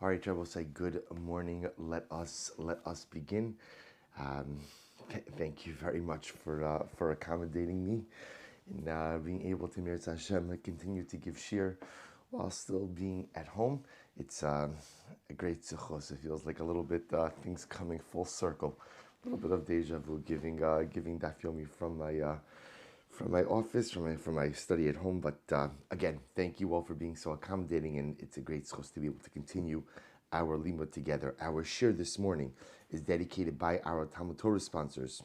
All right, Trevor, say good morning. Let us begin. Um, Thank you very much for accommodating me and being able to Mirz Hashem continue to give shir while still being at home. It's a great zichus. It feels like a little bit things coming full circle. A little bit of deja vu, giving Daf Yomi from my office, from my study at home. But again, thank you all for being so accommodating, and it's a great source to be able to continue our limud together. Our shir this morning is dedicated by our Talmud Torah sponsors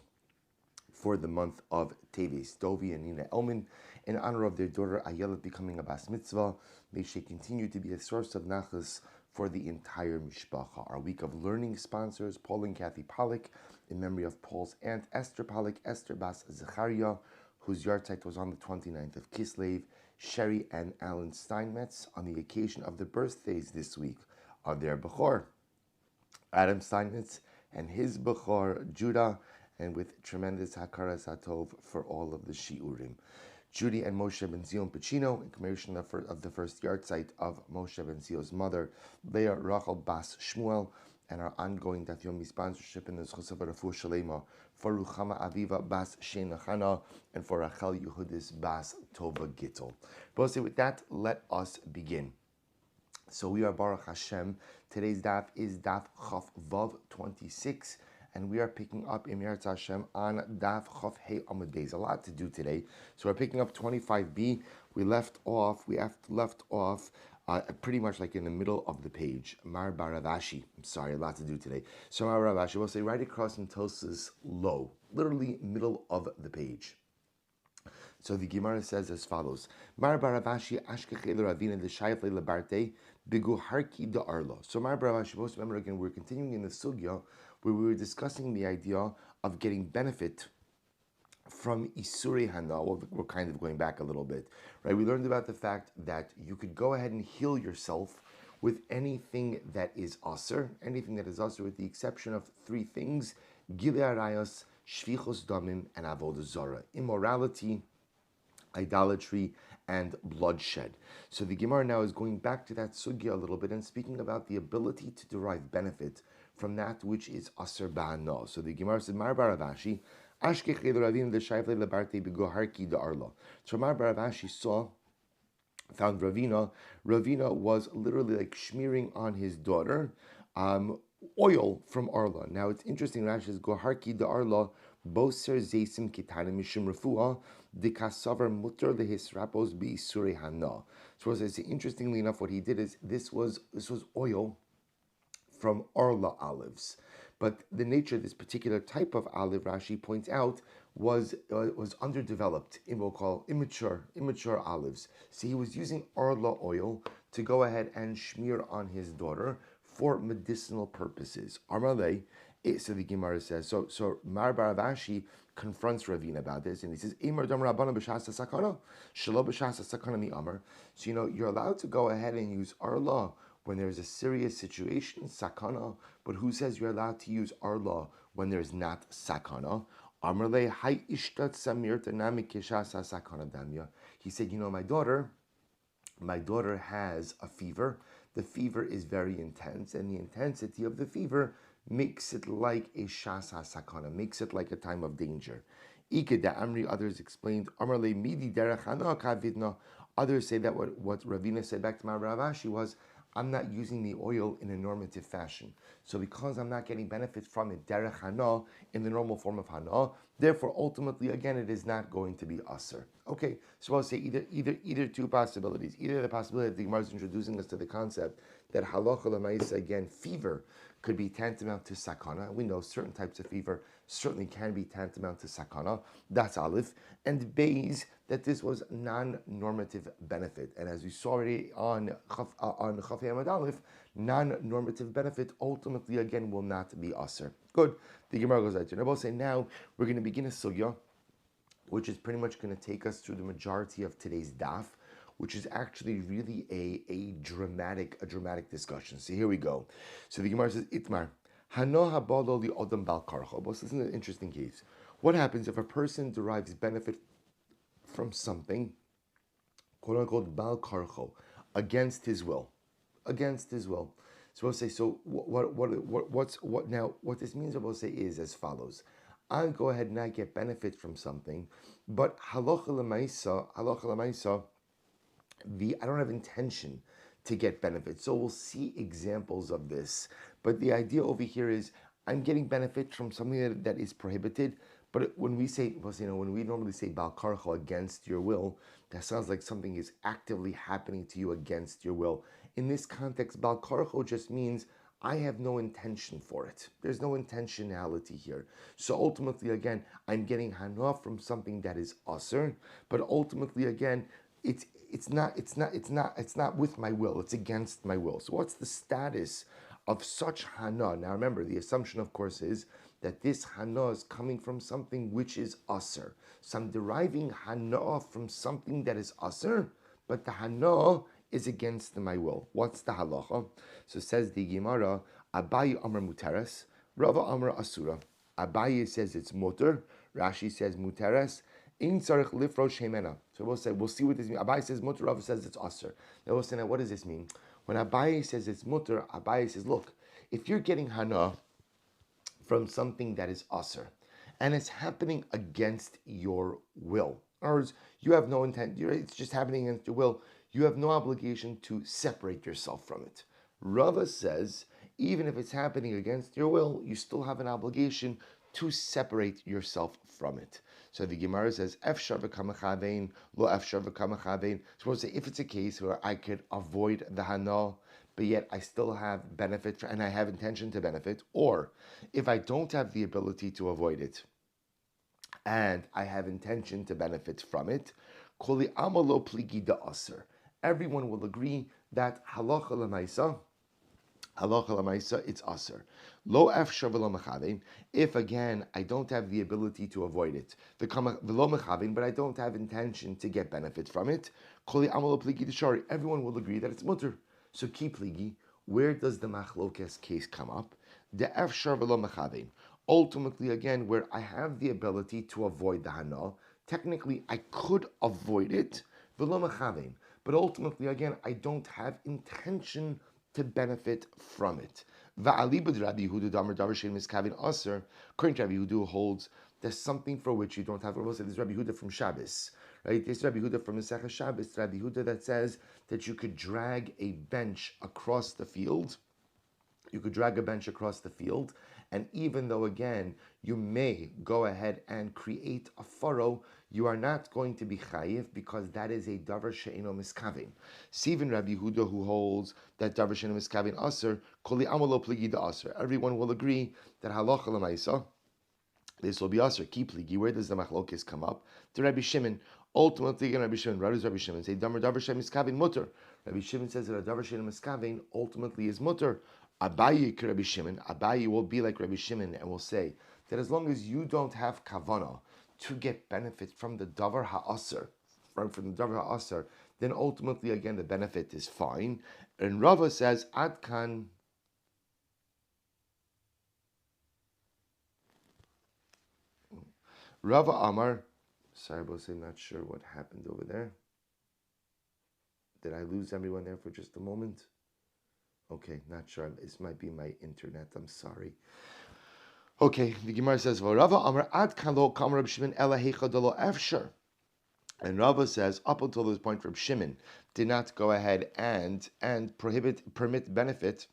for the month of Teves, Dovi and Nina Elman, in honor of their daughter Ayelet becoming a bas mitzvah. May she continue to be a source of nachas for the entire mishpacha. Our week of learning sponsors, Paul and Kathy Pollack, in memory of Paul's aunt Esther Pollack, Esther bas Zechariah, whose yahrzeit was on the 29th of Kislev, Sherry and Alan Steinmetz, on the occasion of the birthdays this week of their Bechor, Adam Steinmetz, and his Bechor, Judah, and with tremendous Hakaras Hatov for all of the Shiurim. Judy and Moshe ben Zion Pacino, in commemoration of the first yahrzeit of Moshe ben Zion's mother, Leah Rachel Bas Shmuel, and our ongoing Daf Yomi sponsorship in the Zchus of Rafu Shalema for Ruchama Aviva Bas Shena Chana and for Rachel Yehudis Bas Tova Gittel. But with that, let us begin. So we are Baruch Hashem. Today's daf is Daf Chaf Vav 26, and we are picking up Mirz Hashem on Daf Chaf Hey Amud Beis. A lot to do today. So we're picking up 25b. We left off pretty much like in the middle of the page. Mar Baravashi. I'm sorry, a lot to do today. So Mar Baravashi will say right across in Tosas low, literally middle of the page. So the Gemara says as follows: Mar Baravashi Ashkechel Ravina L'Shayef Lebarte Bigu Harki Da Arlo. So Mar Baravashi, most remember again, we're continuing in the sugya where we were discussing the idea of getting benefit from Isurei Hana. Well, we're kind of going back a little bit, right? We learned about the fact that you could go ahead and heal yourself with anything that is aser, with the exception of three things: Gilei Arayos, Shvichos Damim, and Avodah Zarah. Immorality, idolatry, and bloodshed. So the Gemara now is going back to that sugya a little bit and speaking about the ability to derive benefit from that which is aser ba'ana. So the Gemara said, Mar Baravashi, Ashkechel Ravina L'Shayef Lebarte Bigu Harki Da Arlo. So Mar Baravashi found Ravina. Ravina was literally like smearing on his daughter oil from Arla. Now it's interesting, Rashi says, Goharki da Arla, Boser Zaysim Kitana Mishum Refuah, de Kasavar Mutter Lehisrapos Bi Sure Hana. So it's interestingly enough, what he did is this was oil from Arla olives. But the nature of this particular type of olive, Rashi points out, was underdeveloped, we'll call immature olives. So he was using Arla oil to go ahead and smear on his daughter for medicinal purposes. Amarle, so the Gemara says, so Mar Baravashi confronts Ravina about this, and he says, Imar dam Rabbana b'shasa sakana, shelo b'shasa sakana mi amar. So you're allowed to go ahead and use Arla when there's a serious situation, sakana, but who says you're allowed to use Arla when there's not sakana? Amarle hay ishtat samir tanami keshasa sakana damya. He said, my daughter has a fever. The fever is very intense, and the intensity of the fever makes it like a shas sakana, makes it like a time of danger. Ike da Amri, others explained, Amarle midi derech hana kavidna. Others say that what Ravina said back to Mar Baravashi was, I'm not using the oil in a normative fashion. So because I'm not getting benefit from it, derech hana, in the normal form of hana, therefore ultimately again it is not going to be aser. Okay, so I'll say either two possibilities. Either the possibility that the Gemara is introducing us to the concept that halacha l'maisa, again, fever could be tantamount to sakana. We know certain types of fever certainly can be tantamount to sakana. That's aleph. And beis, that this was non-normative benefit. And as we saw already on Chaf Hamad Aleph, non-normative benefit ultimately again will not be aser. Good. The Gemara goes out. And I will say now we're going to begin a sugya, which is pretty much going to take us through the majority of today's daf, which is actually really a dramatic discussion. So here we go. So the Gemara says, Itmar, Hano habalo li odam bal karcho. This is an interesting case. What happens if a person derives benefit from something, quote unquote, bal karcho, against his will? Against his will. So we'll say, so what this means, we'll say, is as follows. I'll go ahead and I get benefit from something, but halacha l'maisa, I don't have intention to get benefit. So we'll see examples of this. But the idea over here is I'm getting benefit from something that is prohibited. But when we say, when we normally say bal karcha, against your will, that sounds like something is actively happening to you against your will. In this context, bal karcha just means I have no intention for it. There's no intentionality here. So ultimately, again, I'm getting hana from something that is aser, but ultimately, again, it's not with my will. It's against my will. So what's the status of such hana? Now remember, the assumption, of course, is that this hana is coming from something which is aser. So I'm deriving hana from something that is aser, but the hana is against my will. What's the halacha? So says the Gemara, Abaye Amar Muteres, Rava Amar Asura. Abaye says it's muter, Rashi says muteres. In tzarich lifrosh hemena. So we'll see what this means. Abaye says muter, Rava says it's aser. Then we'll say, now what does this mean? When Abaye says it's muter, Abaye says, look, if you're getting hana from something that is aser, and it's happening against your will, in other words, you have no intent, it's just happening against your will, you have no obligation to separate yourself from it. Rava says, even if it's happening against your will, you still have an obligation to separate yourself from it. So the Gemara says, Efshar v'kamachavein, lo efshar v'kamachavein. Suppose if it's a case where I could avoid the hana, but yet I still have benefit and I have intention to benefit, or if I don't have the ability to avoid it and I have intention to benefit from it, koli amalo pligi da aser. Everyone will agree that halacha l'maisa, it's aser. Lo efshar v'lo mechavin. If again I don't have the ability to avoid it, v'lo mechavin, but I don't have intention to get benefit from it, koli amalo pligi d'shari. Everyone will agree that it's mutter. So ki pligi, where does the machlokes case come up? The efshar v'lo mechavin. Ultimately, again, where I have the ability to avoid the hana, technically I could avoid it, v'lo mechavin. But ultimately, again, I don't have intention to benefit from it. According to Rabbi Yehuda holds there's something for which you don't have. We'll say this Rabbi Yehuda from Shabbos, right? This Rabbi Yehuda from Masechah Shabbos, Rabbi Yehuda that says that you could drag a bench across the field. You could drag a bench across the field, and even though, again, you may go ahead and create a furrow, you are not going to be chayiv because that is a davar she'eno miskavin. Even Rabbi Yehuda, who holds that davar she'eno miskavin aser, koli amalo pligi da aser. Everyone will agree that halacha l'maisa, this will be aser. Ki pligi. Where does the machlokes come up? To Rabbi Shimon. Ultimately, again, Rabbi Shimon. What does Rabbi Shimon say? Davar she'eno miskavin mutter. Rabbi Shimon says that a davar she'eno miskavin ultimately is mutter. Abaye Rabbi Shimon. Abaye will be like Rabbi Shimon and will say that as long as you don't have kavana to get benefit from the davar ha'aser, from the davar ha'aser, then ultimately again the benefit is fine. And Rava says Adkan. Rava Amar. Sorry, boss, I'm not sure what happened over there. Did I lose everyone there for just a moment? Okay, not sure. This might be my internet. I'm sorry. Okay, the Gemara says, "Rava Amar Ad Kalo Kamar Reb Shimon Ela Heichadolo Efshar," and Rava says, up until this point, Reb Shimon did not go ahead and permit benefit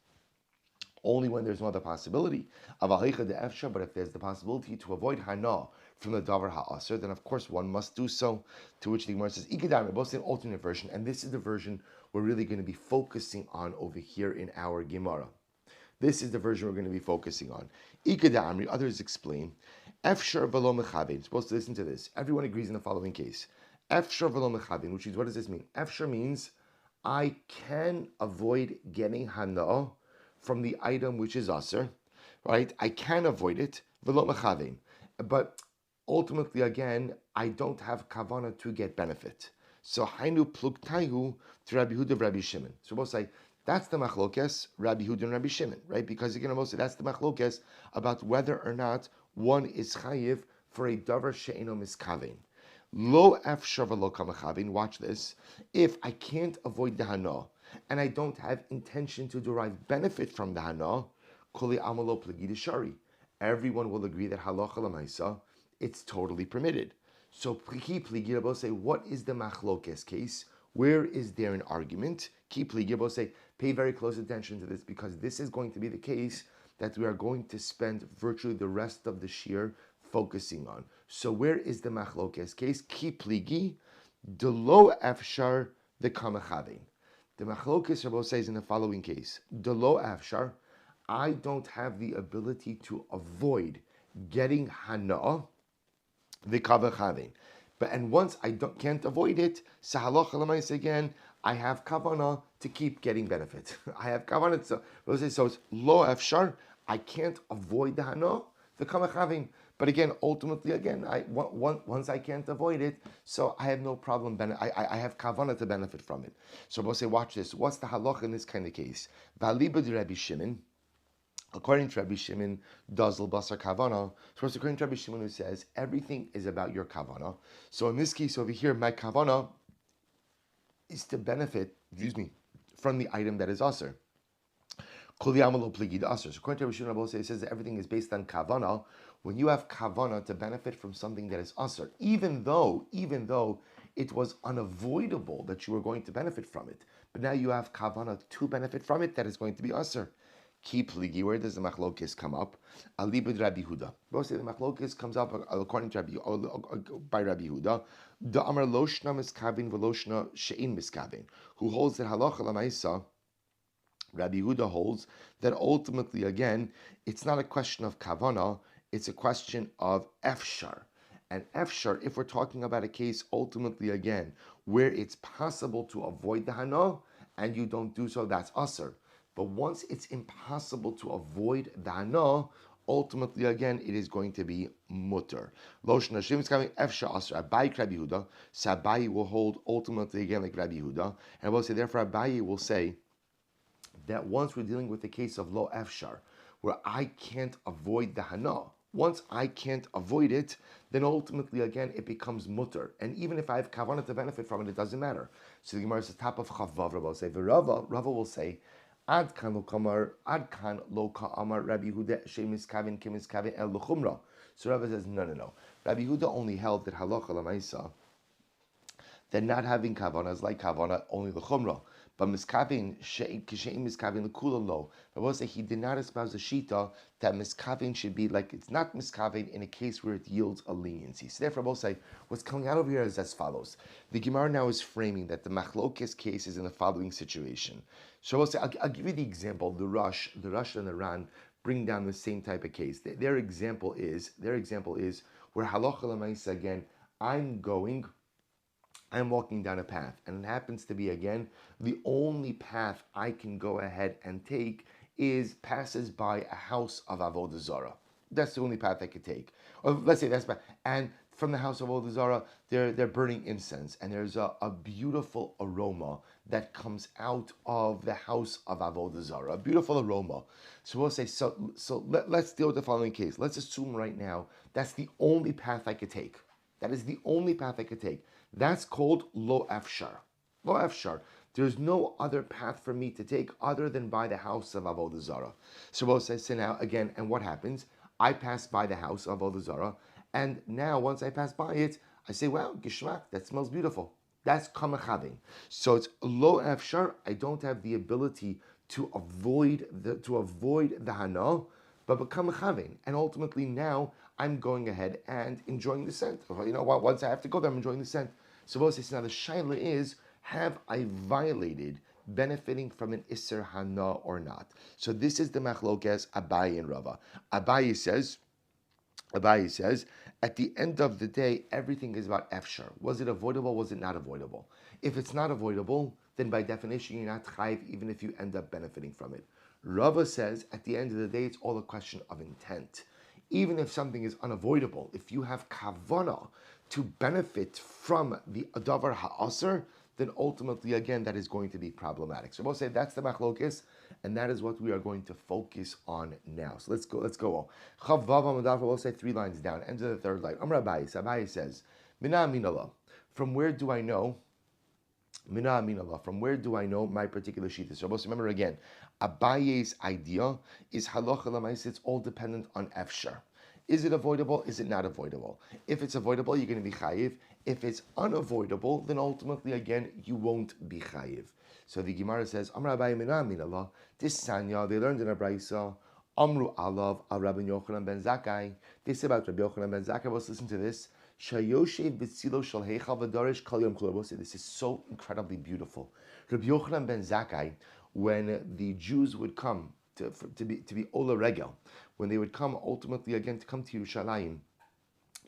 only when there's no other possibility of a heicha de efshar. But if there's the possibility to avoid hana from the davar ha'aser, then of course one must do so. To which the Gemara says, "Ikadam." We're both an alternate version, and this is the version we're really going to be focusing on over here in our Gemara. This is the version we're going to be focusing on. Ikadamri. Others explain, efshar v'lo mechavin. Supposed to listen to this. Everyone agrees in the following case. Efshar v'lo mechavin, which means, what does this mean? Efshar means I can avoid getting hana from the item which is aser, right? I can avoid it, v'lo mechavin. But ultimately, again, I don't have kavana to get benefit. So hainu pluktayu to Rabbi Yehuda, Rabbi Shimon. So we'll say that's the machlokes, Rabbi Yehuda and Rabbi Shimon, right? Because again, we'll say that's the machlokes about whether or not one is chayiv for a davar she'eno miskavin. Lo efshar v'lo kamachavin. Watch this. If I can't avoid the hana, and I don't have intention to derive benefit from the hana, kuli amalo plagi shari. Everyone will agree that halacha lamaisa, it's totally permitted. So ki pligi say, what is the machlokes case? Where is there an argument? Ki pligi say, pay very close attention to this because this is going to be the case that we are going to spend virtually the rest of the shir focusing on. So where is the machlokes case? Ki pligi, de lo afshar the kamachavin. The machlokes Rabbi says in the following case: de lo afshar, I don't have the ability to avoid getting hana the kamachavin. And once I can't avoid it, sahaloch lamais again, I have kavana to keep getting benefit. I have kavana. So it's lo afshar. I can't avoid the hana the kamachavin. But again, ultimately, once I can't avoid it, so I have no problem. I have kavana to benefit from it. So we'll say, watch this. What's the halach in this kind of case? Valiba de Rabbi Shimon. According to Rabbi Shimon, Dazel Basar Kavana. So according to Rabbi Shimon, who says everything is about your kavana. So in this case over here, my kavana is to benefit, from the item that is aser. So according to Rabbi Shimon, it says that everything is based on kavana. When you have kavana to benefit from something that is aser, even though it was unavoidable that you were going to benefit from it, but now you have kavana to benefit from it, that is going to be aser. Keep ligi. Where does the machlokes come up? Alibud Rabbi Huda. Both say the machlokes comes up according to by Rabbi Huda. The Amar Loshna miskavin v'loshna she'in miskavin. Who holds that halacha lamaisa? Rabbi Huda holds that ultimately, again, it's not a question of kavana, it's a question of efshar. And efshar, if we're talking about a case, ultimately, again, where it's possible to avoid the hana, and you don't do so, that's aser. But once it's impossible to avoid the hana, ultimately, again, it is going to be mutter. Losh Nashim is coming efshar aser. Abai Rabbi Huda. So Abai will hold ultimately again like Rabbi Huda. And we'll say, therefore, Abai will say, that once we're dealing with the case of lo efshar, where I can't avoid the hana, once I can't avoid it, then ultimately again it becomes mutter. And even if I have kavanah to benefit from it, it doesn't matter. So the Gemara says top of Chavav, Rava will say, Rava will say, Ad kan lo ka amar Rabbi Huda shemis kavin kemis kavin el luchumra. So Rava says, no. Rabbi Huda only held that halacha lamaisa, that not having kavanah is like kavanah only the chumrah. But miskavin kishein miskavin lekula lo. But we'll say he did not espouse the shita that miskavin should be like it's not miskavin in a case where it yields a leniency. So therefore, we'll say what's coming out over here is as follows. The Gemara now is framing that the machlokes case is in the following situation. So we'll say I'll give you the example. The Rush and the Ran bring down the same type of case. Their example is where halacha l'maisa again. I'm walking down a path, and it happens to be, again, the only path I can go ahead and take passes by a house of Avodah Zarah. That's the only path I could take. Or let's say that's bad. And from the house of Avodah Zarah, they're burning incense, and there's a beautiful aroma that comes out of the house of Avodah Zarah. A beautiful aroma. So we'll say, let's deal with the following case. Let's assume right now that's the only path I could take. That is the only path I could take. That's called lo efshar. Lo efshar. There's no other path for me to take other than by the house of Avodah Zarah. So we'll say, so now again, and what happens? I pass by the house of Avodah Zarah, and now once I pass by it, I say, wow, gishmak, that smells beautiful. That's kamachavin. So it's lo efshar. I don't have the ability to avoid the hana, but become kamachavin. And ultimately now I'm going ahead and enjoying the scent. Once I have to go there, I'm enjoying the scent. So we'll say, now the shaila is, have I violated benefiting from an Isser Hana or not? So this is the machlokes Abaye and Rava. Abaye says, at the end of the day, everything is about efshar. Was it avoidable? Was it not avoidable? If it's not avoidable, then by definition, you're not chayiv, even if you end up benefiting from it. Rava says, at the end of the day, it's all a question of intent. Even if something is unavoidable, if you have kavana to benefit from the davar ha'aser, then ultimately, again, that is going to be problematic. So we'll say that's the machlokes, and that is what we are going to focus on now. So let's go. Chav vav amadav, we'll say 3 lines down. End of the 3rd line. Amar Abaye says, Mina minala. From where do I know Mina amin Allah. From where do I know my particular shita? So remember again, Abaye's idea is halacha l'maisa. It's all dependent on efshar. Is it avoidable? Is it not avoidable? If it's avoidable, you're going to be chayiv. If it's unavoidable, then ultimately, again, you won't be chayiv. So the Gemara says, Amar Abaye mina amin Allah. This Sanya, they learned in a brayso. Amru alav al Rabbi Yochanan ben Zakkai. They say about Rabbi Yochanan ben Zakkai. Let's listen to this. Shayoshev b'tzilo shel heichal v'darish kol yom kol. This is so incredibly beautiful. Rabbi Yochanan ben Zakkai, when the Jews would come to be Ola Regel, when they would come ultimately again to come to Yerushalayim,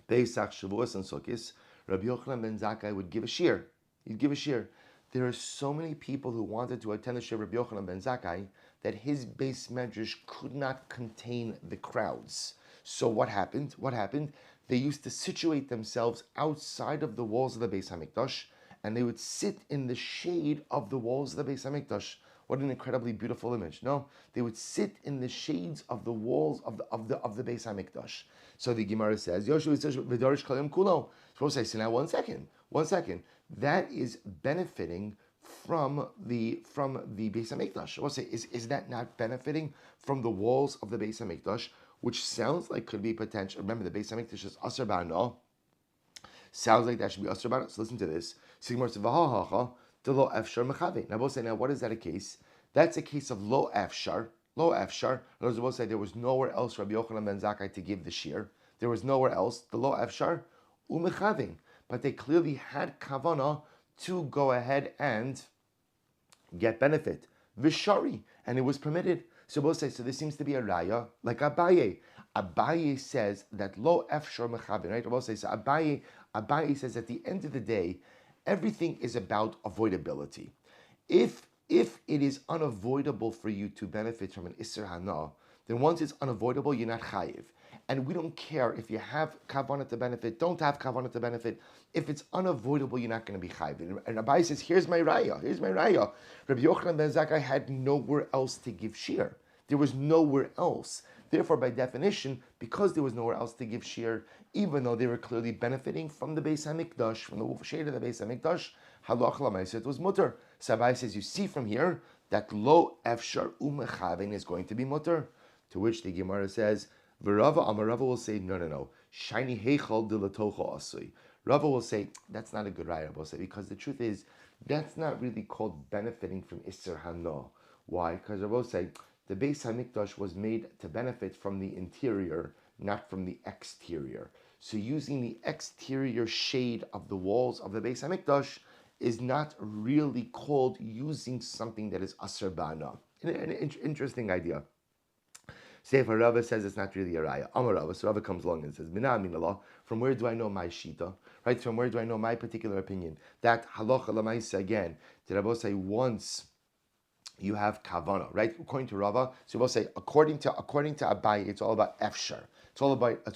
Pesach, Shavuos, and Sukkos, Rabbi Yochanan ben Zakkai would give a shir. He'd give a shir. There are so many people who wanted to attend the shir of Rabbi Yochanan ben Zakkai that his base medrash could not contain the crowds. So what happened? They used to situate themselves outside of the walls of the Beis Hamikdash, and they would sit in the shade of the walls of the Beis Hamikdash. What an incredibly beautiful image! No, they would sit in the shades of the walls of the Beis Hamikdash. So the Gemara says, "Yoshu v'darish kalim kulo." Supposed to say, "So now, one second. That is benefiting from the Beis Hamikdash." I will say, is that not benefiting from the walls of the Beis Hamikdash, which sounds like could be potential? Remember, the Beis Hamikdash is asar ba'ano. Sounds like that should be asar ba'ano. So listen to this. Now we'll say, now what is that a case? That's a case of lo efshar. Lo efshar. In other words, we'll say there was nowhere else Rabbi Yochanan ben Zakkai to give the shir. There was nowhere else. The lo efshar umechavin. But they clearly had kavana to go ahead and get benefit. Vishari. And it was permitted. So we'll say, so this seems to be a raya like Abaye. Abaye says that lo efshar mechavin, right? We'll say, so Abaye says at the end of the day, everything is about avoidability. If it is unavoidable for you to benefit from an Isser Hana, then once it's unavoidable, you're not chayiv. And we don't care if you have kavanah to benefit, don't have kavanah to benefit. If it's unavoidable, you're not going to be chayiv. And Abai says, here's my raya. Rabbi Yochanan ben Zakkai had nowhere else to give shir. There was nowhere else. Therefore, by definition, because there was nowhere else to give shir, even though they were clearly benefiting from the Beis Hamikdash, from the shade of the Beis Hamikdash, halach l'maisa, it was mutter. Sabai says, you see from here that lo efshar u'mechaven is going to be mutter. To which the Gemara says, v'rava amarava will say, no. Shiny heichal dilatocha asui. Rava will say, that's not a good raya, will say, because the truth is, that's not really called benefiting from Isser Hana. Why? Because Rava will say, the Beis Hamikdash was made to benefit from the interior, not from the exterior. So using the exterior shade of the walls of the Beis Hamikdash is not really called using something that is asr ba'ana. An interesting idea. Sefer Rava says it's not really a raya. Amar Rava, so Rava comes along and says, Mina amin Allah, from where do I know my shita? Right, from where do I know my particular opinion? That halacha l'maisa again, did Rava say once you have kavana, right? According to Rava, so we'll say according to Abai, it's all about efshar. It's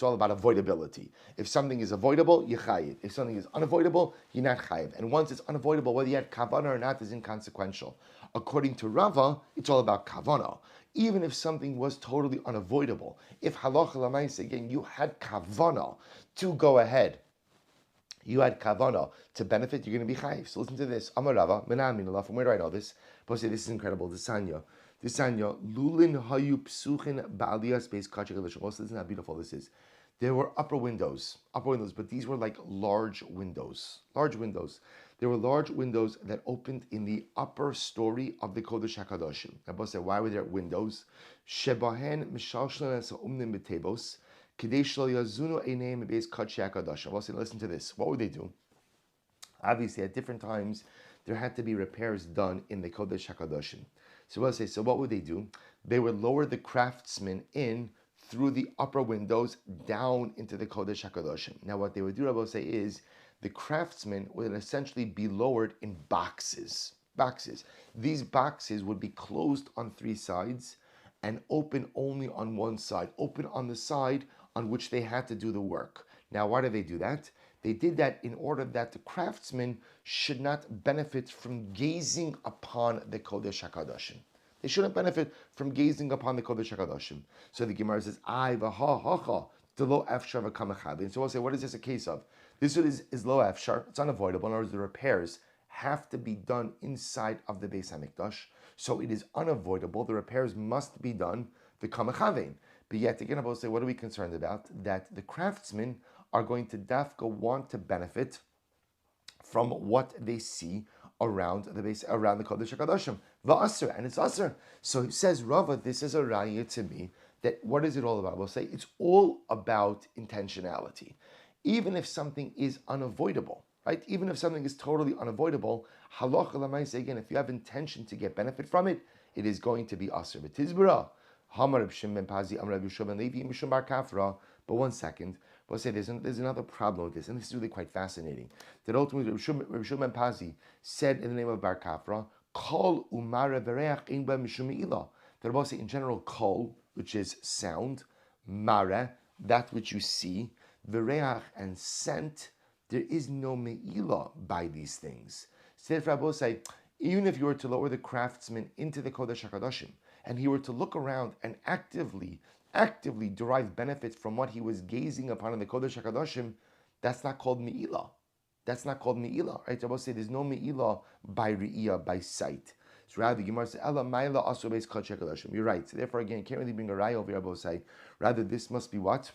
all about avoidability. If something is avoidable, you chayiv. If something is unavoidable, you're not chayiv. And once it's unavoidable, whether you had kavana or not is inconsequential. According to Rava, it's all about kavana. Even if something was totally unavoidable, if halacha l'maisa, again, you had kavana to go ahead, you had kavana to benefit, you're going to be chayiv. So listen to this. Amar Rava, mina amin Allah, from where do I know this? But say this is incredible. The Sanya, lulin hayu psuchin ba'aliyas beis kachik elishon. Listen to how beautiful this is. There were upper windows, but these were like large windows. There were large windows that opened in the upper story of the Kodesh HaKadoshim. Rabbi said, why were there windows? Shebahen mishalshlan esa'umnim b'tebos k'dei shlo yazunu eineim beis kachik HaKadoshim. Rabbi said, listen to this. What would they do? Obviously, at different times, there had to be repairs done in the Kodesh HaKadoshim. So we'll say, so what would they do? They would lower the craftsmen in through the upper windows down into the Kodesh HaKadoshim. Now what they would do, I will say, is the craftsmen would essentially be lowered in boxes. These boxes would be closed on three sides and open only on one side, open on the side on which they had to do the work. Now why do they do that? They did that in order that the craftsmen should not benefit from gazing upon the Kodesh HaKadoshim. They shouldn't benefit from gazing upon the Kodesh HaKadoshim. So the Gemara says, "Ay v'ha the lo efshar v'kamachadi." And so we'll say, what is this a case of? This is lo efshar. It's unavoidable. In other words, the repairs have to be done inside of the Beis Hamikdash, so it is unavoidable. The repairs must be done the Kamachavein. But yet again, I will say, what are we concerned about? That the craftsmen are going to dafka want to benefit from what they see around the base, around the Kodesh HaKadoshim. Va'asr, and it's asr. So he says, Rava, this is a raya to me, that what is it all about? We'll say it's all about intentionality. Even if something is unavoidable, right? Even if something is totally unavoidable, halacha l'maaseh, again, if you have intention to get benefit from it, it is going to be asr. V'tizbara, hamar Reb Shimon ben Pazi, amar Reb Yeshua ben Levi, mishum bar kafra. But one second, we'll say there's another problem with this, and this is really quite fascinating. That ultimately Reb Shimon ben Pazi said in the name of bar kafra, kol umara v'reach ein ba mishum me'ilah. That we'll say in general, kol, which is sound, mara, that which you see, v'reach, and scent, there is no me'ilah by these things. So therefore, I will say, even if you were to lower the craftsman into the Kodesh HaKadoshim, and he were to look around and actively derive benefit from what he was gazing upon in the Kodesh HaKadoshim, that's not called me'ilah. That's not called me'ilah, right? I will say there's no me'ilah by re'iyah, by sight. So rather, the Gemara says, "Ela ma'ila aso beis Kodesh HaKadoshim." You're right. So therefore, again, you can't really bring a raya over here, I will say. Rather, this must be what?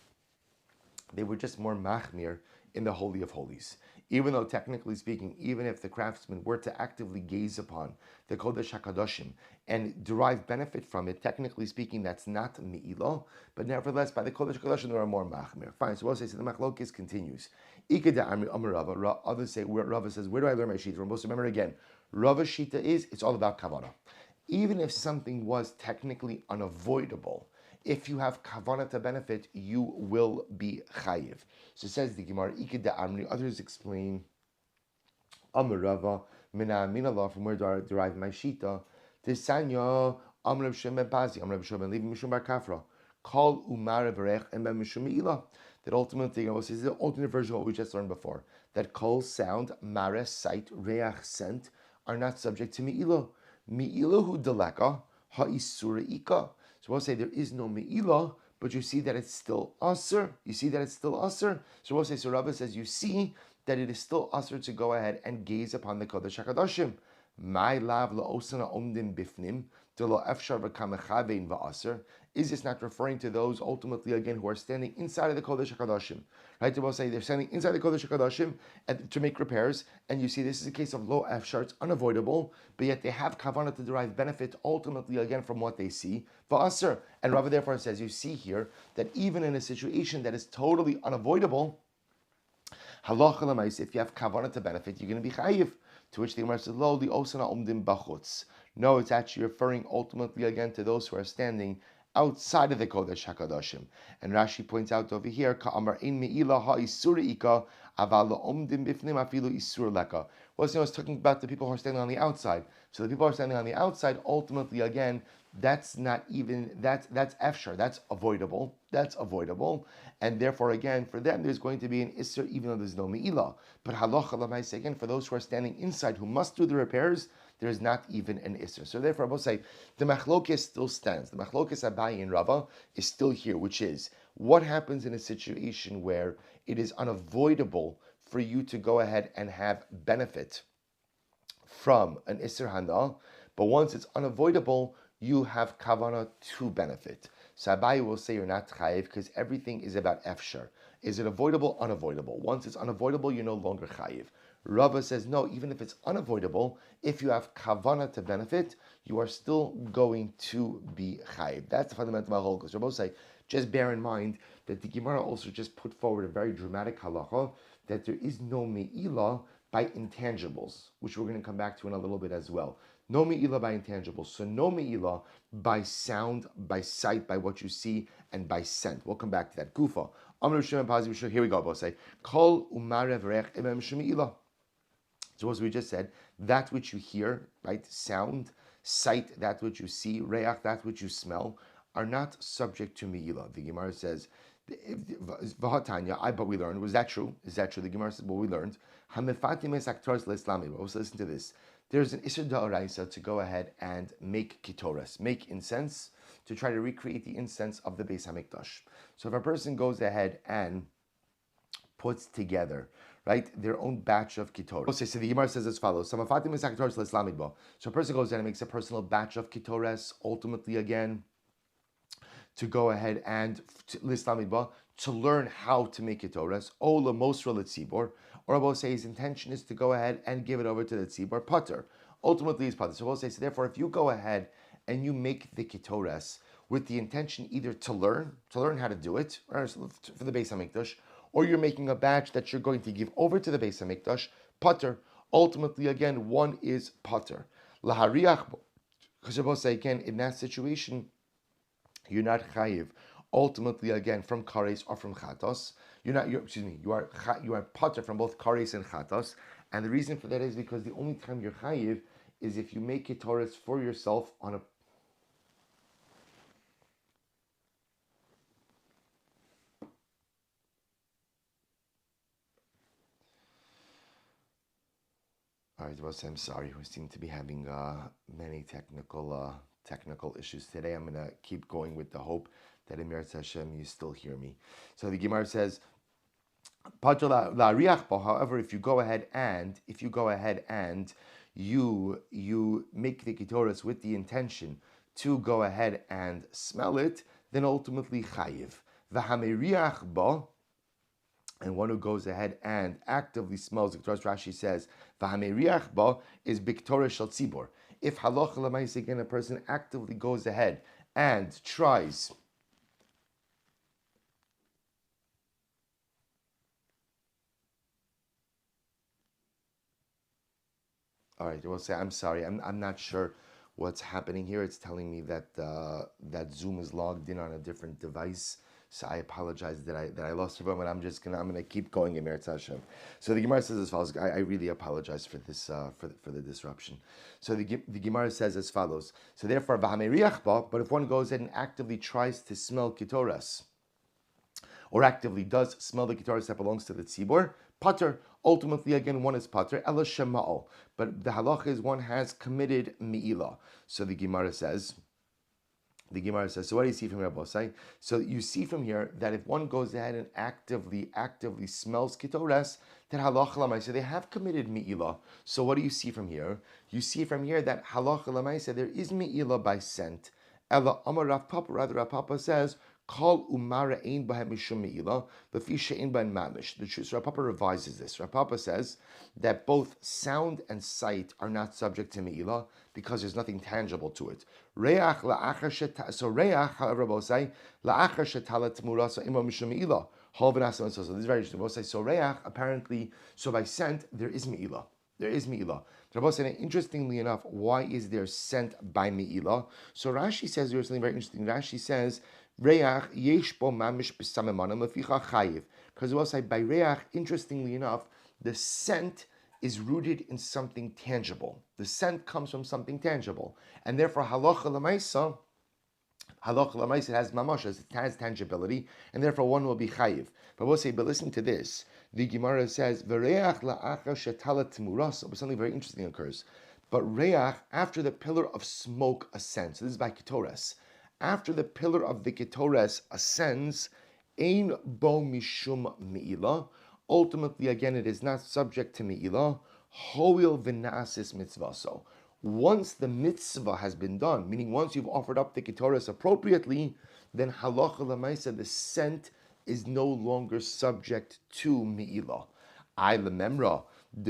They were just more machmir in the Holy of Holies. Even though, technically speaking, even if the craftsman were to actively gaze upon the Kodesh HaKadoshim and derive benefit from it, technically speaking, that's not me'ilah, but nevertheless, by the Kodesh HaKadoshim, there are more machmir. Fine, so we'll say, so the machlokes continues. Others say, Rava says, where do I learn my shita? We're supposed to remember again, Rava's shita is, it's all about kavanah. Even if something was technically unavoidable, if you have kavanah to benefit, you will be chayiv. So says the Gemara, Amri. Others explain, Amar Rava, Mina Allah, from where do I derive my shita? Tisanya, Amar Reb Shimon ben Pazi, Amar Reb Shimon ben Levi, Mishum bar Kafra, Kol Umar Berech, and Ben Mishum Me'ilah. That ultimately, this is the alternate version of what we just learned before. That kol, sound, mare, sight, reach, scent, are not subject to Me'ilah. Me'ilahu deleka, ha'isura ika. So we'll say there is no me'ilah, but you see that it's still asr. You see that it's still asr. So we'll say, so Rava says, you see that it is still asr to go ahead and gaze upon the Kodesh HaKadoshim. My lav la'osana omdim bifnim, de lo efshar v'kamechavein va'asr. Is this not referring to those ultimately again who are standing inside of the Kodesh HaKadoshim? Right? We'll say they're standing inside the Kodesh HaKadoshim to make repairs, and you see this is a case of lo efshar, it's unavoidable, but yet they have kavanah to derive benefit ultimately again from what they see. Va'asr. And Rava therefore says, you see here that even in a situation that is totally unavoidable, halacha l'maaseh, if you have kavanah to benefit, you're going to be chayiv. To which the Gemara says, lo li osana omdim bachutz. No, it's actually referring ultimately again to those who are standing outside of the Kodesh HaKadoshim. And Rashi points out over here, ka'amar ein me'ilah ha'isur ika, aval omdim bifnim afilu isur leka. Well, it's talking about the people who are standing on the outside. So the people who are standing on the outside, ultimately again, that's not even, that's efshar, that's avoidable, and therefore again, for them, there's going to be an isser even though there's no me'ilah. But halacha l'maaseh, again, for those who are standing inside, who must do the repairs, there's not even an isser. So therefore, I will say, the machlokes still stands. The machlokes Abaye and Rava is still here, which is, what happens in a situation where it is unavoidable for you to go ahead and have benefit from an isser hana, but once it's unavoidable, you have kavanah to benefit. So Abaye will say you're not chayiv because everything is about efshar. Is it avoidable? Unavoidable. Once it's unavoidable, you're no longer chayiv. Rava says no, even if it's unavoidable, if you have kavanah to benefit, you are still going to be chayiv. That's the fundamental mahol. Because Rava say, just bear in mind that the Gemara also just put forward a very dramatic halacha that there is no me'ilah by intangibles, which we're going to come back to in a little bit as well. No me'ilah by intangibles. So no me'ilah by sound, by sight, by what you see, and by scent. We'll come back to that. Gufa. Here we go. We'll say, Kol umarev reich imem sheme'ilah. So as we just said, that which you hear, right, sound, sight, that which you see, reach, that which you smell, are not subject to me'ilah. The Gemara says, but we learned, was that true? Is that true? The Gemara says, well, we learned. Also listen to this. There's an Isser Da'oraisa to go ahead and make kitoras, make incense, to try to recreate the incense of the Beis Hamikdash. So if a person goes ahead and puts together, right? Their own batch of Kitoras. So the Gemara says as follows. So a person goes in and makes a personal batch of Kitores, ultimately again, to go ahead and to learn how to make Kitores, Ola Mosra Litzibor, or Abba say his intention is to go ahead and give it over to the Tzibor Potter. Ultimately, it's Potter. So Abba say, so therefore, if you go ahead and you make the Kitores with the intention either to learn how to do it, or for the Beis HaMikdash, or you're making a batch that you're going to give over to the Beis HaMikdash, Potter. Ultimately, again, one is Potter. Lahariach, because Abba say again, in that situation, you're not chayiv. Ultimately, again, from kares or from chatos, you are potter from both kares and chatos, and the reason for that is because the only time you're chayiv is if you make ketoras for yourself on a. All right, well, I'm sorry. We seem to be having many technical issues today. I'm going to keep going with the hope that in Meretz Hashem you still hear me. So the Gemara says, however, if you go ahead and you make the ketoras with the intention to go ahead and smell it, then ultimately chayiv. V'hameriach ba, and one who goes ahead and actively smells the ketoras, Rashi says, v'hameriach ba is biktorah shel tzibor. If halacha l'maisa, again, a person actively goes ahead and tries all right, I will say I'm sorry. I'm not sure what's happening here. It's telling me that that Zoom is logged in on a different device. So I apologize that I lost everyone, but I'm gonna keep going in Meretz Hashem. So the Gemara says as follows. I really apologize for this for the disruption. So the Gemara says as follows. So therefore, but if one goes in and actively tries to smell kitoras, or actively does smell the kitoras that belongs to the tzibor, pater. Ultimately, again, one is pater, ela shema'ol. But the halacha is one has committed mi'ilah. So the Gemara says, so what do you see from here, Bosai? So you see from here that if one goes ahead and actively smells kitoras, that halacha l'maisa, they have committed mi'ilah. So what do you see from here? You see from here that halacha l'maisa, there is mi'ilah by scent. Ela amar Rav Papa, rather Rav Papa says, Kol umara ein bahem mishum me'ilah, lefi she'ein bahem mamish. The truth, Rav Papa revises this. Rav Papa says that both sound and sight are not subject to me'ilah because there's nothing tangible to it. Reach la'achar shet, so reach, however, both say la'achar shetala t'mura so imam mishum me'ilah. So this is very interesting. Both say so reach, apparently, so by scent there is me'ilah. There is mi'ilah. Interestingly enough, why is there scent by mi'ilah? So Rashi says there's something very interesting. Rashi says, Reach yesh bo mamish b'samemanam leficha chayiv. Because we'll say by reach, interestingly enough, the scent is rooted in something tangible. The scent comes from something tangible. And therefore, halacha l'maisa, it has mamashas, it has tangibility, and therefore one will be chayiv. But we'll say, but listen to this. The Gemara says, "V'reach la'achar shetala t'murasa," but something very interesting occurs. But reach, after the pillar of smoke ascends, so this is by ketores. After the pillar of the ketores ascends, ein bo mishum me'ilah. Ultimately, again, it is not subject to me'ilah. Hoil v'nasis mitzvaso. Once the mitzvah has been done, meaning once you've offered up the ketores appropriately, then halacha l'maisa, the scent is no longer subject to me'ilah. I lememra. Are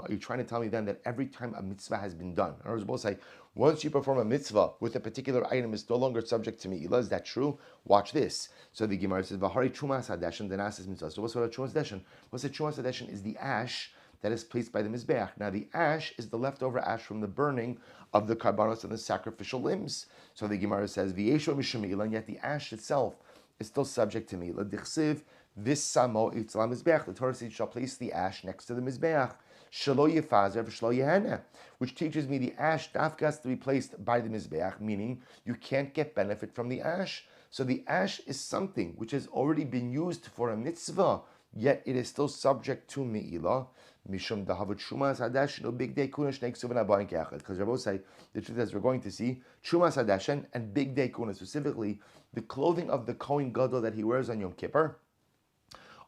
you trying to tell me then that every time a mitzvah has been done, or both say, once you perform a mitzvah with a particular item, it's no longer subject to me'ilah? Is that true? Watch this. So the Gemara says, "V'hari chumas hadeshen denasis mitzvah." So what's a chumas hadeshen? What's a chumas hadeshen? Is the ash that is placed by the mizbeach. Now the ash is the leftover ash from the burning of the karbanos and the sacrificial limbs. So the Gemara says, "V'yeshu mishum me'ilah," and yet the ash itself is still subject to me'ilah. Dichsiv. This samo itzlam mizbeach. The Torah says, "Shall place the ash next to the mizbeach." Shelo yefazer v'shelo yehena, which teaches me the ash dafka has to be placed by the mizbeach, meaning you can't get benefit from the ash. So the ash is something which has already been used for a mitzvah, yet it is still subject to me'ilah. Mishum dahavut shumas hadash no big day kuna shnei ksuvin abayin keachad. Because Rabbi say the truth is we're going to see shumas hadashen and big day kuna, specifically the clothing of the Kohen Gadol that he wears on Yom Kippur.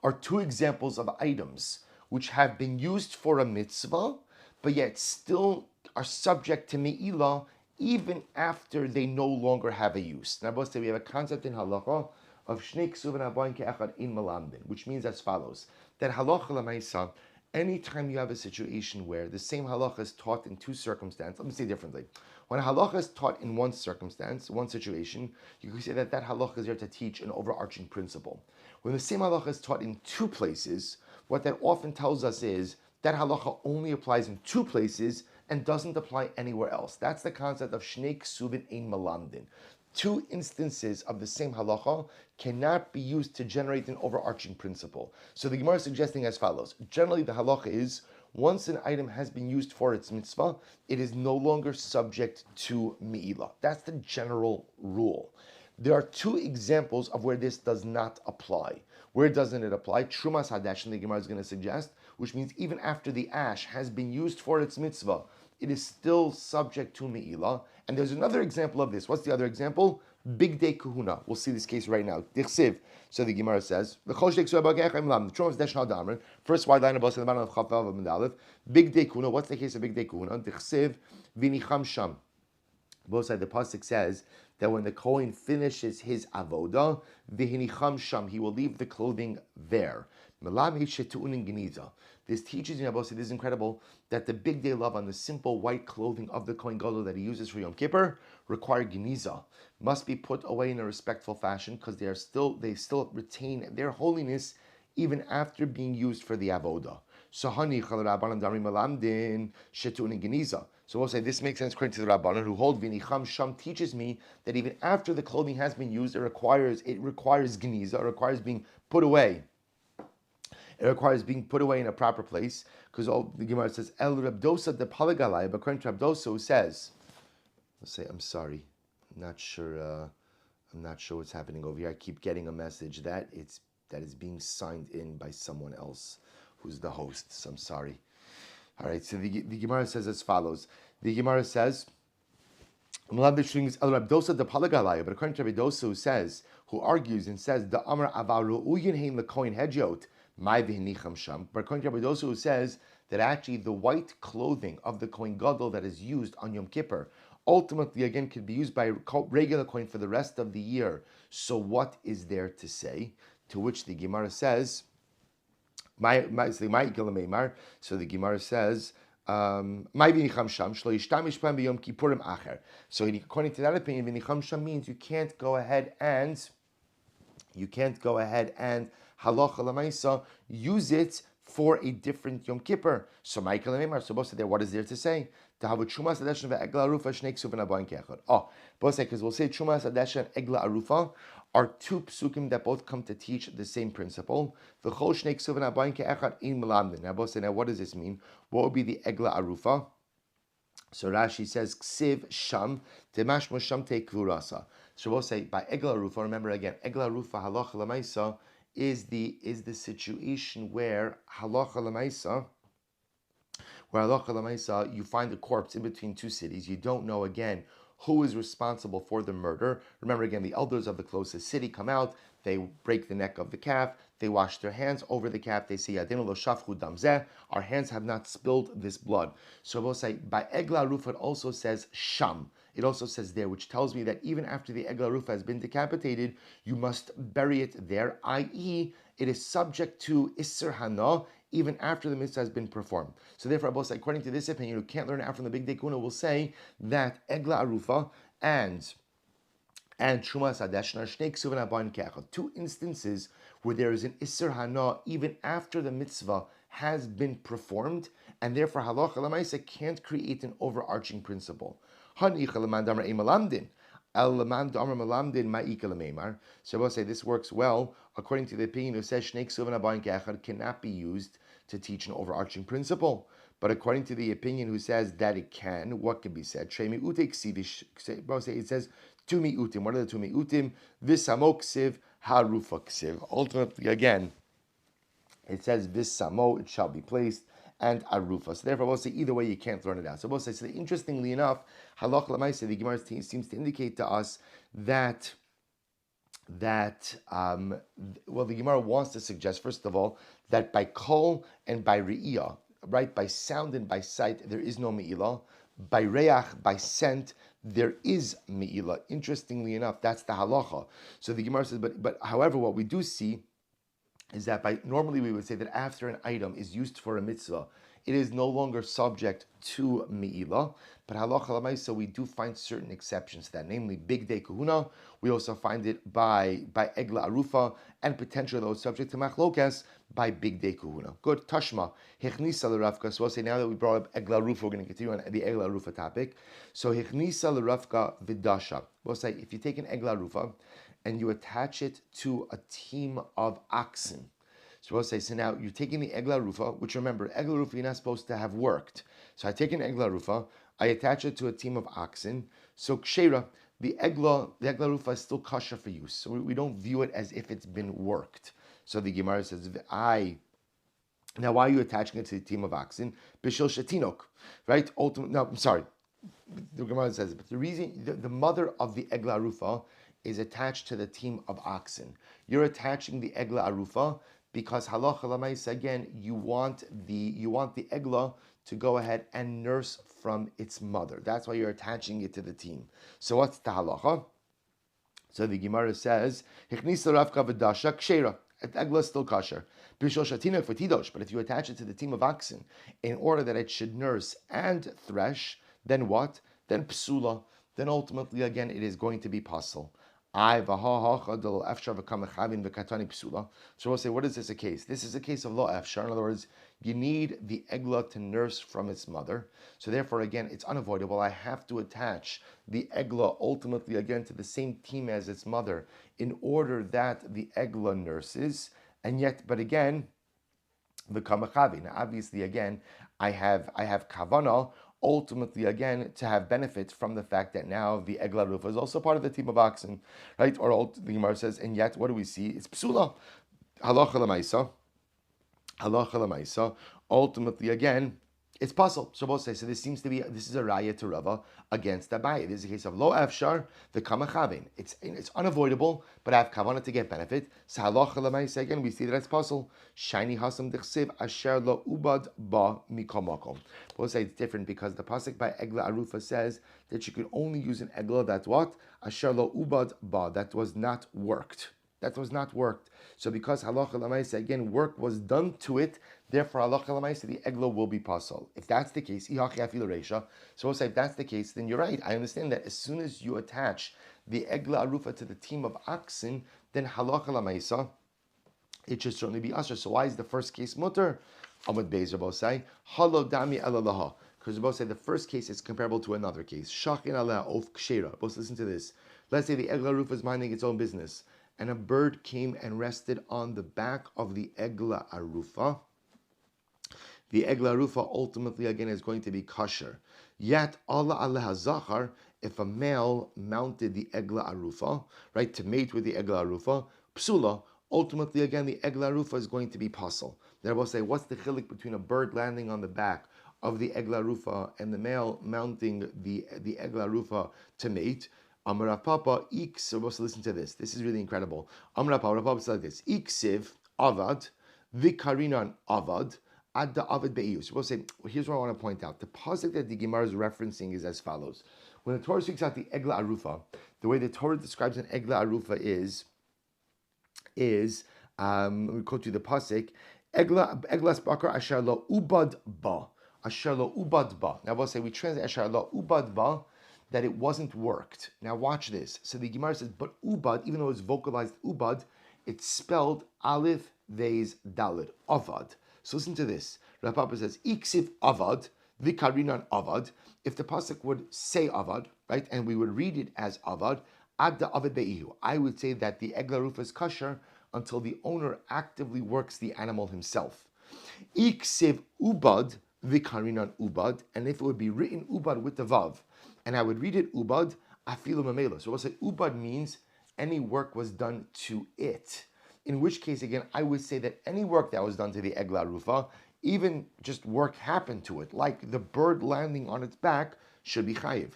are two examples of items which have been used for a mitzvah, but yet still are subject to me'ilah even after they no longer have a use. Now, we have a concept in halacha of shnei ksuvin habayin ke'echad in malamdin, which means as follows: that halacha l'maisa, anytime you have a situation where the same halacha is taught in two circumstances, let me say differently. When a halacha is taught in one circumstance, one situation, you can say that that halacha is there to teach an overarching principle. When the same halacha is taught in two places, what that often tells us is that halacha only applies in two places and doesn't apply anywhere else. That's the concept of shnei ksuvin ein malamdin. Two instances of the same halacha cannot be used to generate an overarching principle. So the Gemara is suggesting as follows. Generally, the halacha is, once an item has been used for its mitzvah, it is no longer subject to me'ilah. That's the general rule. There are two examples of where this does not apply. Where doesn't it apply? Trumas hadash, the Gemara is going to suggest, which means even after the ash has been used for its mitzvah, it is still subject to me'ilah. And there's another example of this. What's the other example? Big day kahuna. We'll see this case right now. Dichsiv. So the Gemara says, first wide line above the bottom of Chafal of Mendalef. Big day kahuna. What's the case of big day kahuna? Dichsiv vinicham sham. Both sides, the pasuk says that when the Kohen finishes his avoda, v'hinicham sham, he will leave the clothing there. This teaches you, this is incredible, that the big day love on the simple white clothing of the Kohen Gadol that he uses for Yom Kippur require geniza, must be put away in a respectful fashion because they still retain their holiness even after being used for the avoda. So we'll say this makes sense according to the Rabbanan who hold vinicham sham teaches me that even after the clothing has been used, it requires geniza, it requires being put away. It requires being put away in a proper place, because the Gemara says El Rabdosa de Palagalai, but according to Rabdosa who says, let's say, I'm sorry, I'm not sure what's happening over here. I keep getting a message that is being signed in by someone else who's the host. So I'm sorry. All right, so the Gemara says as follows. The Gemara says, El Rabdosa de Palagalai, but according to Rabdosa who argues and says the Amar Avaru Uyin Hein Lekoin Hedjot. But according to Rabbi Dosu, who says that actually the white clothing of the Kohen Gadol that is used on Yom Kippur ultimately again could be used by regular Kohen for the rest of the year. So what is there to say? To which the Gemara says, so the Gemara says, so according to that opinion, v'nicham sham means you can't go ahead and halacha l'maisa use it for a different Yom Kippur. So Michael and Meimar, so both said there, what is there to say? To have a Trumas Adeshan ve'egla arufa shnei ksuvin habayin ke'echad. Oh, both say, because we'll say Trumas Adeshan egla arufa are two psukim that both come to teach the same principle. V'chol shnei ksuvin habayin ke'echad in melamdin. Now both say, now what does this mean? What would be the egla arufa? So Rashi says, Ksiv Sham, Temashmo Sham Te Kvurasa. So we'll say, by Egla Rufa, remember again, Egla Rufa Halacha Lamaisa is the situation where Halacha Lamaisa, you find a corpse in between two cities. You don't know again who is responsible for the murder. Remember again, the elders of the closest city come out, they break the neck of the calf, they wash their hands over the calf, they say, Yadinu lo shafchu dam zeh, our hands have not spilled this blood. So we'll say, by Egla Rufa, it also says Sham. It also says there, which tells me that even after the Egla Rufa has been decapitated, you must bury it there, i.e., it is subject to Isser Hana, even after the mitzvah has been performed. So therefore, according to this opinion, you can't learn it out from the Big Day Kuna, will say that Egla Arufa and Trumas Hadesh are Shnei Ksuvin Habayin Ke'echad, two instances where there is an Isser Hana even after the mitzvah has been performed, and therefore Halacha L'maisa can't create an overarching principle. So we'll say this works well according to the opinion who says Shnei Ksuvin Habayin Ke'echad cannot be used to teach an overarching principle. But according to the opinion who says that it can, what can be said? It says two mi'utim. What are the two mi'utim? Visamo ksiv, harufa ksiv. Ultimately, again, it says visamo, it shall be placed, and arufa. So therefore, we'll say either way you can't learn it out. So we'll say, so interestingly enough, halach l'maisa, the Gemara seems to indicate to us that that, the Gemara wants to suggest, first of all, that by kol and by re'iyah, right, by sound and by sight, there is no me'ilah. By reach, by scent, there is me'ilah. Interestingly enough, that's the halacha. So the Gemara says, but however, what we do see is that normally we would say that after an item is used for a mitzvah, it is no longer subject to me'ilah. But halacha l'maisa, we do find certain exceptions to that, namely big day kahuna. We also find it by egla arufa, and potentially those subject to machlokas by big day kahuna. Good, tashma hechnisa l'rafka. So we'll say now that we brought up egla arufa, we're going to continue on the egla arufa topic. So hechnisa l'rafka vidasha. We'll say if you take an egla arufa and you attach it to a team of oxen. So we'll say, so now you're taking the egla rufa, which remember, egla rufa you're not supposed to have worked. So I take an egla rufa, I attach it to a team of oxen. So kshera, the egla rufa is still kosher for use. So we don't view it as if it's been worked. So the Gemara says, now why are you attaching it to the team of oxen? Bishil shatinok, right? No, I'm sorry. The Gemara says, but the reason, the mother of the egla rufa is attached to the team of oxen. You're attaching the egla arufa because halacha l'maisa, again, you want the egla to go ahead and nurse from its mother. That's why you're attaching it to the team. So what's the halacha? So the Gemara says, "Hichnisa ravka v'dasha kshera." Egla is still kosher. Bishol shatina for tidosh. But if you attach it to the team of oxen in order that it should nurse and thresh, then what? Then psula. Then ultimately, again, it is going to be pasul. So we'll say, what is this a case? This is a case of lo efshar. In other words, you need the egla to nurse from its mother. So therefore, again, it's unavoidable. I have to attach the egla ultimately again to the same team as its mother in order that the egla nurses. And yet, but again, the kamachavin. Now, obviously, again, I have kavana ultimately again to have benefits from the fact that now the egla rufa is also part of the team of oxen, right? Or the Gemara says, and yet what do we see? It's psula. Halacha l'maisa. Ultimately again, it's puzzle. So both say, so this is a raya to Rava against Abaye. This is a case of lo efshar, the kamachavin. It's unavoidable, but I have kavanah to get benefit. So halacha l'maisa, again, we see that it's puzzle. Shiny hasam dichsiv asher lo ubad ba mikomakom. Both say it's different because the pasuk by Egla Arufa says that you could only use an Egla that what? Asher lo ubad ba, that was not worked. That was not worked. So because halacha l'maisa, again, work was done to it, therefore halacha l'maisa, the egla will be pasul. If that's the case, so we'll say if that's the case, then you're right. I understand that as soon as you attach the egla arufa to the team of oxen, then halacha l'maisa, it should certainly be usher. So why is the first case mutter? Amud Bezer both say, halo dami elalaha. Because both say the first case is comparable to another case. Shachin ala of kshera. Both listen to this. Let's say the egla arufa is minding its own business, and a bird came and rested on the back of the egla arufa. The egla arufa ultimately again is going to be kosher. Yet Allah aleha zachar, if a male mounted the egla arufa, right, to mate with the egla arufa, psula, ultimately again the egla arufa is going to be pasul. Then I will say, what's the chilik between a bird landing on the back of the egla arufa and the male mounting the egla arufa to mate? Amar Papa ik. So listen to this. This is really incredible. Amar Papa says like this: Iksiv avad vikarinan avad ad da avad beiyu. So we'll say, here's what I want to point out. The pasuk that the Gemara is referencing is as follows. When the Torah speaks out the egla arufa, the way the Torah describes an egla arufa is we quote you the pasuk eglas bakar asher lo ubad ba asher lo ubad ba. Now we'll say we translate asher lo ubad ba, that it wasn't worked. Now watch this. So the Gemara says, but ubad, even though it's vocalized ubad, it's spelled aleph vez dalid, avad. So listen to this. Rav Papa says, iksiv avad, vikarinan avad. If the pasuk would say avad, right, and we would read it as avad, ad da avad beihu, I would say that the egla rufa is kosher until the owner actively works the animal himself. Iksiv ubad, vikarinan ubad, and if it would be written ubad with the vav, and I would read it ubad afilu mamela. So we'll say ubad means any work was done to it. In which case, again, I would say that any work that was done to the egla rufa, even just work happened to it, like the bird landing on its back, should be chayiv.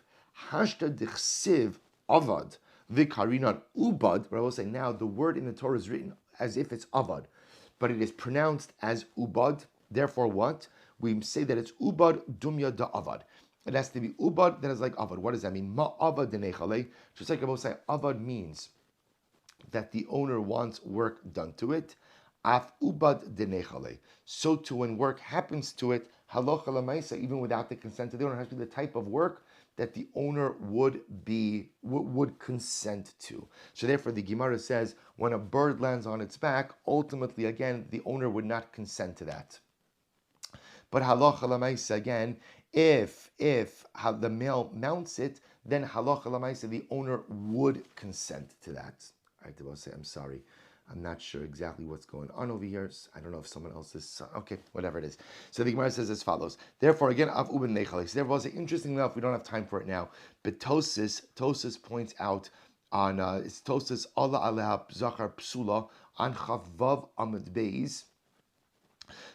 Hashta dichsiv avad Vikarinan ubad, but I will say now the word in the Torah is written as if it's avad, but it is pronounced as ubad. Therefore, what? We say that it's ubad dumya da avad. It has to be ubad that is like avad. What does that mean? Ma avad denechale. Just like I will say, avad means that the owner wants work done to it. Af ubad denechale. So too, when work happens to it, halacha lamaisa, even without the consent of the owner, has to be the type of work that the owner would consent to. So therefore, the Gemara says when a bird lands on its back, ultimately, again, the owner would not consent to that. But halacha lamaisa, again, if the male mounts it, then halacha lamaisa, the owner would consent to that. I have to say, I'm sorry. I'm not sure exactly what's going on over here. I don't know if someone else is... Okay, whatever it is. So the Gemara says as follows. Therefore, again, Av Uben Nechalik. Therefore, interesting enough, we don't have time for it now, but Tosis points out on... it's Tosis Allah Aleha Zachar Psula on Chavav Amud Beis.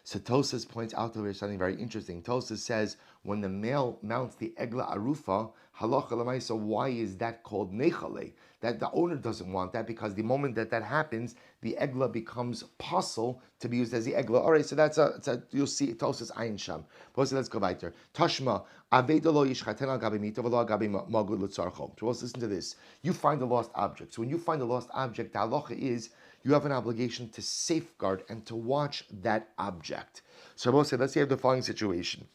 So Tosis points out over here something very interesting. Tosis says when the male mounts the Egla Arufa, halacha lemaisa, why is that called nechale? That the owner doesn't want that because the moment that happens, the Egla becomes possible to be used as the Egla. All right, so that's you'll see Tosis Ayin Sham. But let's go weiter. Tashma aveda lo yishchaten al gabi mita v'lo gabi magud l'tzarcho. So let's listen to this. You find a lost object. So when you find a lost object, the halacha is you have an obligation to safeguard and to watch that object. So let's say you have the following situation,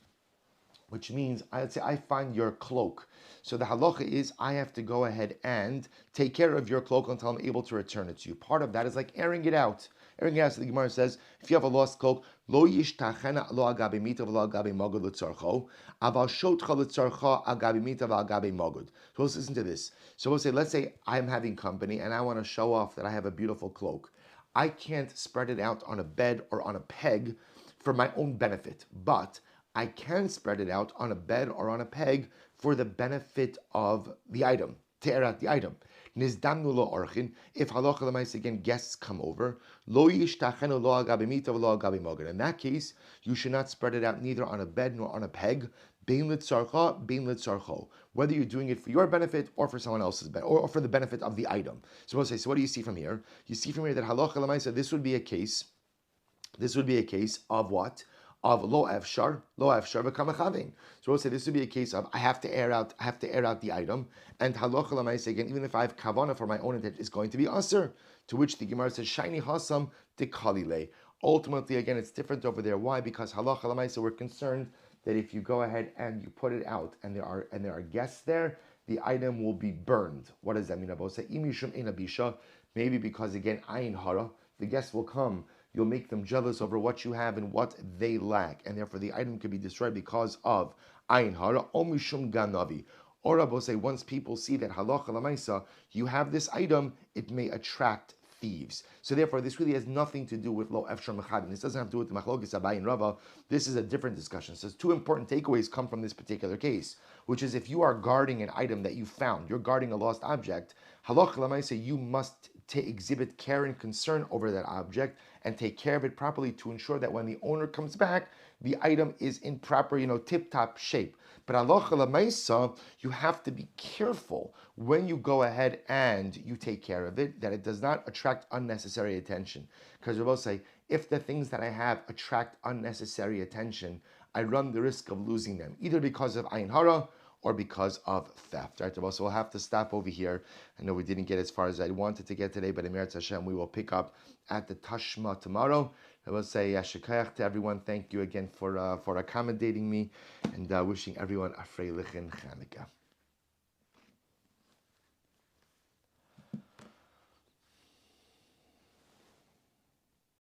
which means I'd say I find your cloak. So the halacha is I have to go ahead and take care of your cloak until I'm able to return it to you. Part of that is like airing it out. Airing it out, so the Gemara says, if you have a lost cloak, lo yishtachena lo agabi mita v'lo agabi magud l'tzarcho, aval shotcha l'tzarcha agabi mita v'agabi magud. So let's listen to this. So let's say I'm having company and I want to show off that I have a beautiful cloak. I can't spread it out on a bed or on a peg for my own benefit, but I can spread it out on a bed or on a peg for the benefit of the item, to air out the item. Nizdamnu lo orchin, if halacha l'mais, again, guests come over, lo yishtachenu lo agabi mita v'lo agabi moged. In that case, you should not spread it out neither on a bed nor on a peg, bein litzarcha, bein litzarcho. Whether you're doing it for your benefit or for someone else's benefit, or for the benefit of the item. So we'll say, so what do you see from here? You see from here that halacha l'mais, this would be a case of what? Of lo efshar v'kama chavin. So we'll say this would be a case of I have to air out the item, and halacha l'maisa, again, even if I have kavana for my own intent, is going to be aser. To which the Gemara says shiny hasam dekalile. Ultimately, again, it's different over there. Why? Because halacha l'maisa, we're concerned that if you go ahead and you put it out, and there are guests there, the item will be burned. What does that mean? Maybe because again, ayin hara, the guests will come. You'll make them jealous over what you have and what they lack, and therefore the item could be destroyed because of ayin hara or mishum ganavi. Or I will say, once people see that halacha lamaisa, you have this item, it may attract thieves. So therefore, this really has nothing to do with lo efshar mechabin. This doesn't have to do with the machlokes Abai and Rava. This is a different discussion. So two important takeaways come from this particular case, which is if you are guarding an item that you found, you're guarding a lost object, halacha lamaisa, you must exhibit care and concern over that object and take care of it properly to ensure that when the owner comes back, the item is in proper, tip-top shape. But halacha l'maisa, you have to be careful when you go ahead and you take care of it, that it does not attract unnecessary attention. Because we both say, if the things that I have attract unnecessary attention, I run the risk of losing them, either because of ayin hara or because of theft. Right? So we'll have to stop over here. I know we didn't get as far as I wanted to get today, but in Meretz Hashem, we will pick up at the Tashma tomorrow. I will say Yashikayach to everyone. Thank you again for accommodating me, and wishing everyone a Freilichen Chanukah.